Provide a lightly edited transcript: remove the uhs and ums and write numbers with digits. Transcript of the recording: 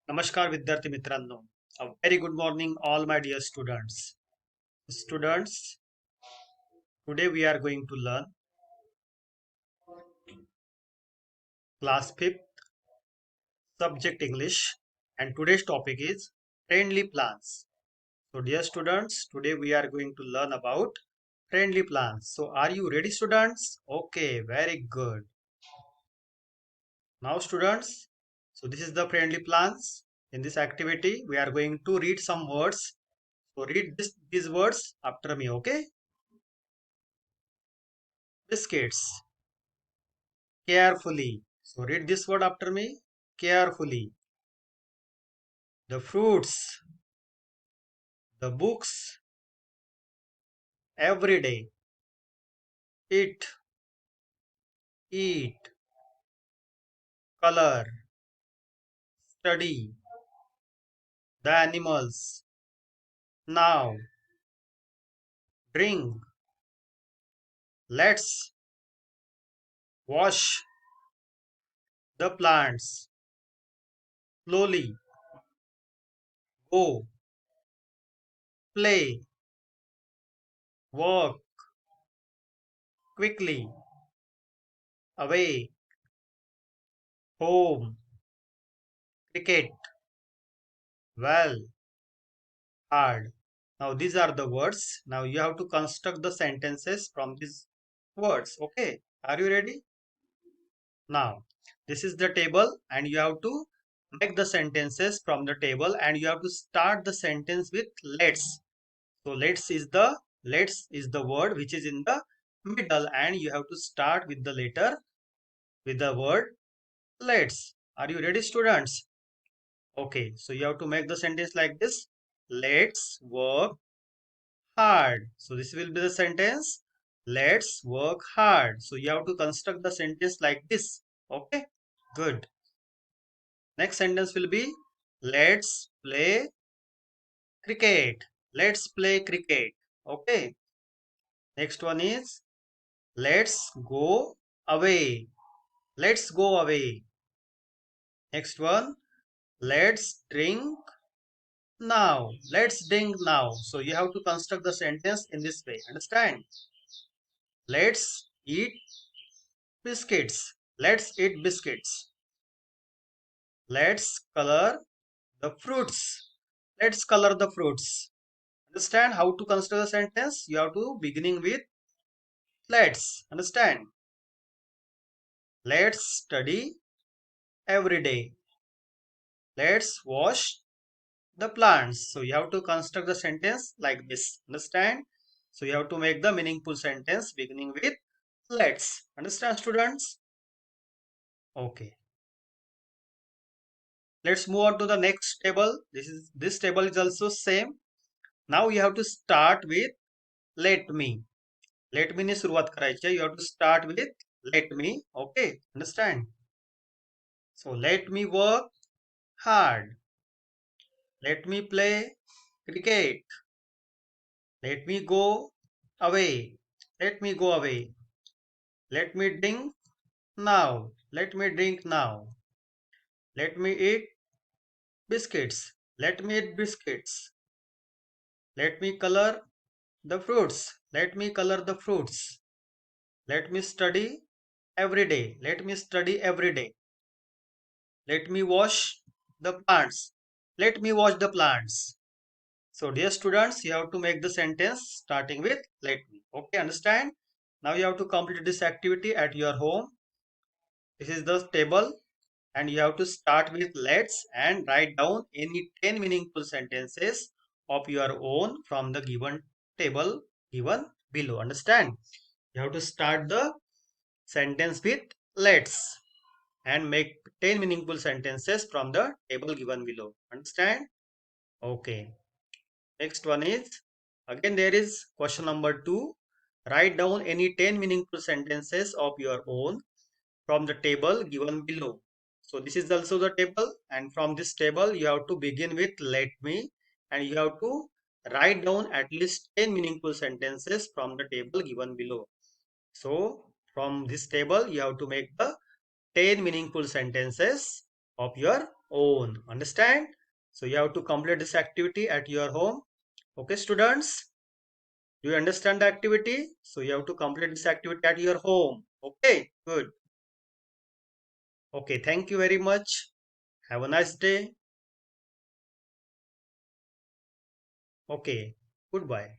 नमस्कार विद्यार्थी मित्रांनो. A very good morning all my dear students. Students, today we are going to learn class 5th subject English, and today's topic is friendly plants. So dear students, today we are going to learn about friendly plants. So are you ready students? Okay, very good. Now students, so this is the friendly plants. In this activity we are going to read some words. So read these words after me, okay? Biscuits. Carefully. So read this word after me. Carefully. The fruits, the books, every day. It, eat, color, study. The animals. Now, drink. Let's wash the plants. Slowly. Go. Play. Work. Quickly. Away. Home. Cricket. Well. Hard. Now these are the words. Now you have to construct the sentences from these words. Okay. Are you ready? Now this is the table and you have to make the sentences from the table and you have to start the sentence with let's. So let's is the word which is in the middle and you have to start with the letter with the word let's. Are you ready students? Okay, so you have to make the sentence like this. Let's work hard. So this will be the sentence. Let's work hard. So you have to construct the sentence like this. Okay, good. Next sentence will be let's play cricket. Let's play cricket. Okay. Next one is let's go away. Let's go away. Next one, let's drink now. Let's drink now. So you have to construct the sentence in this way. Understand? Let's eat biscuits. Let's eat biscuits. Let's color the fruits. Let's color the fruits. Understand how to construct the sentence? You have to beginning with let's. Understand? Let's study every day. Let's wash the plants. So you have to construct the sentence like this. Understand? So you have to make the meaningful sentence beginning with let's. Understand students? Okay. Let's move on to the next table. This table is also same. Now you have to start with let me. Let me ने सुरुवात करायची. You have to start with let me. Okay. Understand? So let me work hard. Let me play cricket. Let me go away. Let me go away. Let me drink now. Let me drink now. Let me eat biscuits. Let me eat biscuits. Let me color the fruits. Let me color the fruits. Let me study every day. Let me study every day. Let me wash the plants. Let me wash the plants. So dear students, you have to make the sentence starting with let me. Okay, understand? Now you have to complete this activity at your home. This is the table and you have to start with let's and write down any 10 meaningful sentences of your own from the given table given below. Understand? You have to start the sentence with let's and make 10 meaningful sentences from the table given below. Understand? Okay. Next one is again there is question number 2. Write down any 10 meaningful sentences of your own from the table given below. So this is also the table and from this table you have to begin with let me and you have to write down at least 10 meaningful sentences from the table given below. So from this table you have to make the 10 meaningful sentences of your own. Understand? So you have to complete this activity at your home. Okay, students? Do you understand the activity? So you have to complete this activity at your home. Okay, good. Okay, thank you very much. Have a nice day. Okay, goodbye.